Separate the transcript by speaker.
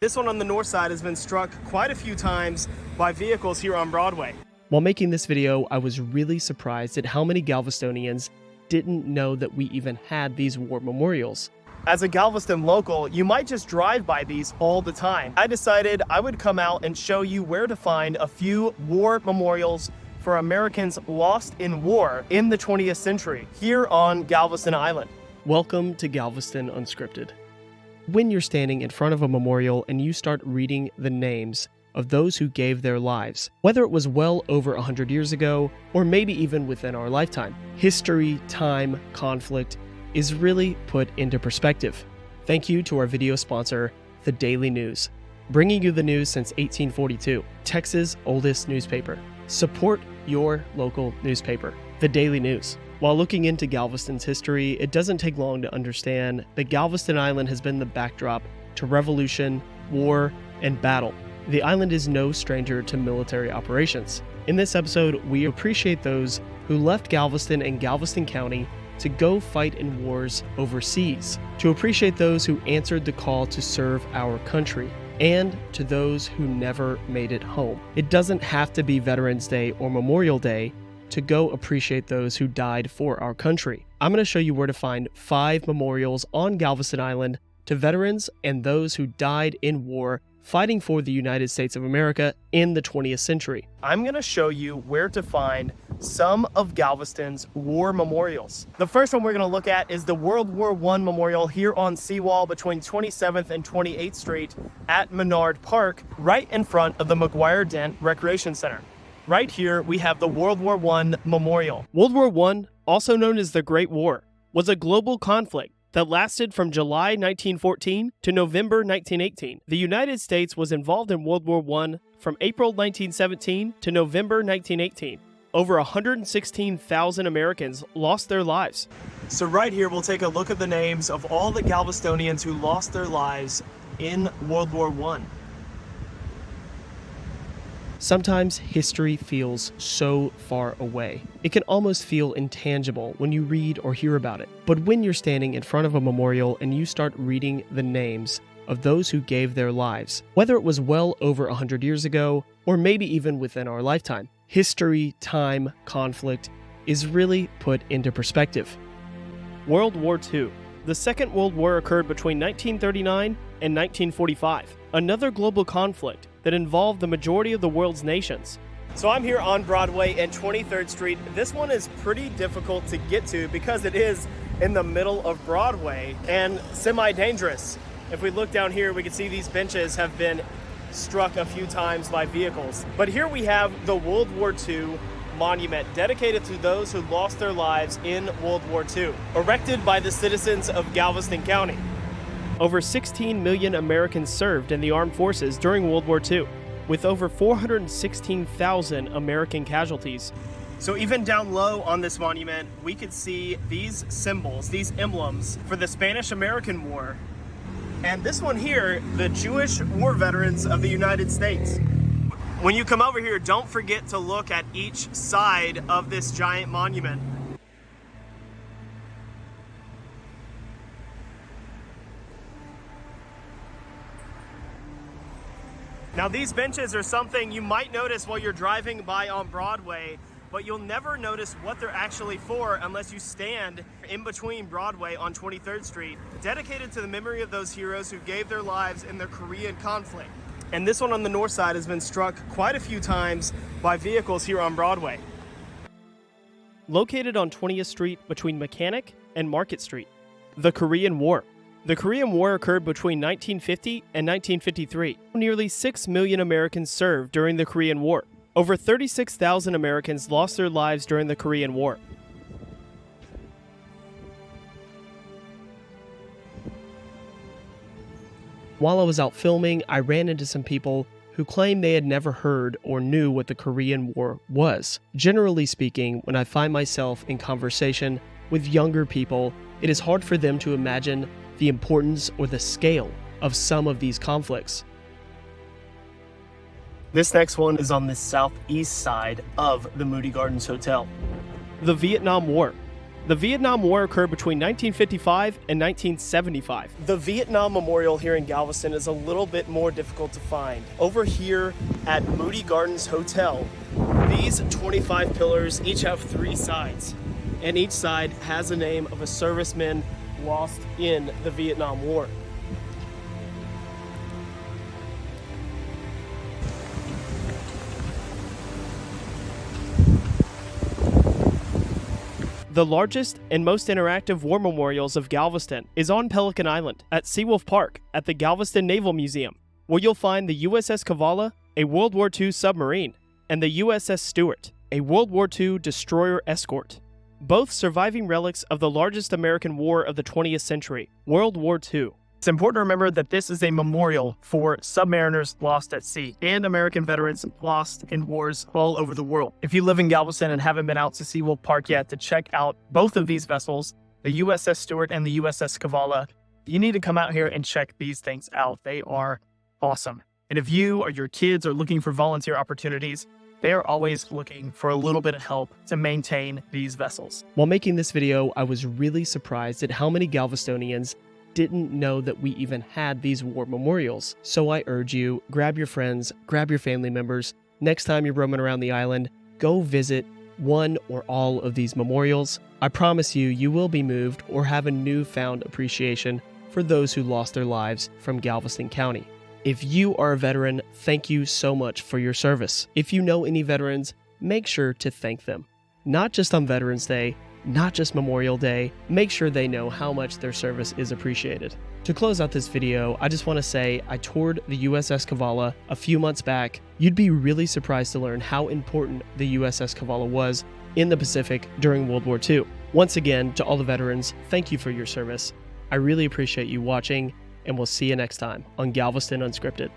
Speaker 1: This one on the north side has been struck quite a few times by vehicles here on Broadway.
Speaker 2: While making this video, I was really surprised at how many Galvestonians didn't know that we even had these war memorials.
Speaker 1: As a Galveston local, you might just drive by these all the time. I decided I would come out and show you where to find a few war memorials for Americans lost in war in the 20th century here on Galveston Island.
Speaker 2: Welcome to Galveston Unscripted. When you're standing in front of a memorial and you start reading the names of those who gave their lives, whether it was well over 100 years ago or maybe even within our lifetime, history, time, conflict is really put into perspective. Thank you to our video sponsor, The Daily News, bringing you the news since 1842, Texas' oldest newspaper. Support your local newspaper, The Daily News. While looking into Galveston's history, it doesn't take long to understand that Galveston Island has been the backdrop to revolution, war, and battle. The island is no stranger to military operations. In this episode, we appreciate those who left Galveston and Galveston County to go fight in wars overseas, to appreciate those who answered the call to serve our country, and to those who never made it home. It doesn't have to be Veterans Day or Memorial Day to go appreciate those who died for our country. I'm going to show you where to find 5 memorials on Galveston Island to veterans and those who died in war fighting for the United States of America in the 20th century.
Speaker 1: I'm going to show you where to find some of Galveston's war memorials. The first one we're going to look at is the World War I Memorial here on Seawall between 27th and 28th Street at Menard Park, right in front of the McGuire-Dent Recreation Center. Right here, we have the World War I Memorial.
Speaker 2: World War I, also known as the Great War, was a global conflict that lasted from July 1914 to November 1918. The United States was involved in World War I from April 1917 to November 1918. Over 116,000 Americans lost their lives.
Speaker 1: So right here, we'll take a look at the names of all the Galvestonians who lost their lives in World War I.
Speaker 2: Sometimes history feels so far away. It can almost feel intangible when you read or hear about it. But when you're standing in front of a memorial and you start reading the names of those who gave their lives, whether it was well over 100 years ago or maybe even within our lifetime, history, time, conflict is really put into perspective. World War II. The Second World War occurred between 1939 and 1945, another global conflict that involved the majority of the world's nations.
Speaker 1: So I'm here on Broadway and 23rd Street. This one is pretty difficult to get to because it is in the middle of Broadway and semi-dangerous. If we look down here, we can see these benches have been struck a few times by vehicles. But here we have the World War II monument dedicated to those who lost their lives in World War II, erected by the citizens of Galveston County.
Speaker 2: Over 16 million Americans served in the armed forces during World War II, with over 416,000 American casualties.
Speaker 1: So even down low on this monument, we could see these symbols, these emblems for the Spanish-American War. And this one here, the Jewish war veterans of the United States. When you come over here, don't forget to look at each side of this giant monument. Now these benches are something you might notice while you're driving by on Broadway, but you'll never notice what they're actually for unless you stand in between Broadway on 23rd Street, dedicated to the memory of those heroes who gave their lives in the Korean conflict. And this one on the north side has been struck quite a few times by vehicles here on Broadway.
Speaker 2: Located on 20th Street between Mechanic and Market Street, the Korean War. The Korean War occurred between 1950 and 1953. Nearly 6 million Americans served during the Korean War. Over 36,000 Americans lost their lives during the Korean War. While I was out filming, I ran into some people who claimed they had never heard or knew what the Korean War was. Generally speaking, when I find myself in conversation with younger people, it is hard for them to imagine the importance or the scale of some of these conflicts.
Speaker 1: This next one is on the southeast side of the Moody Gardens Hotel.
Speaker 2: The Vietnam War. The Vietnam War occurred between 1955 and 1975.
Speaker 1: The Vietnam Memorial here in Galveston is a little bit more difficult to find. Over here at Moody Gardens Hotel, these 25 pillars each have 3 sides, and each side has a name of a serviceman lost in the Vietnam War.
Speaker 2: The largest and most interactive war memorials of Galveston is on Pelican Island at Seawolf Park at the Galveston Naval Museum, where you'll find the USS Cavalla, a World War II submarine, and the USS Stewart, a World War II destroyer escort, both surviving relics of the largest American war of the 20th century, World War II.
Speaker 1: It's important to remember that this is a memorial for submariners lost at sea and American veterans lost in wars all over the world. If you live in Galveston and haven't been out to Seawolf Park yet to check out both of these vessels, the USS Stewart and the USS Cavalla, you need to come out here and check these things out. They are awesome. And if you or your kids are looking for volunteer opportunities, they are always looking for a little bit of help to maintain these vessels.
Speaker 2: While making this video, I was really surprised at how many Galvestonians didn't know that we even had these war memorials. So I urge you, grab your friends, grab your family members. Next time you're roaming around the island, go visit one or all of these memorials. I promise you, you will be moved or have a newfound appreciation for those who lost their lives from Galveston County. If you are a veteran, thank you so much for your service. If you know any veterans, make sure to thank them. Not just on Veterans Day, not just Memorial Day, make sure they know how much their service is appreciated. To close out this video, I just want to say I toured the USS Cavalla a few months back. You'd be really surprised to learn how important the USS Cavalla was in the Pacific during World War II. Once again, to all the veterans, thank you for your service. I really appreciate you watching, and we'll see you next time on Galveston Unscripted.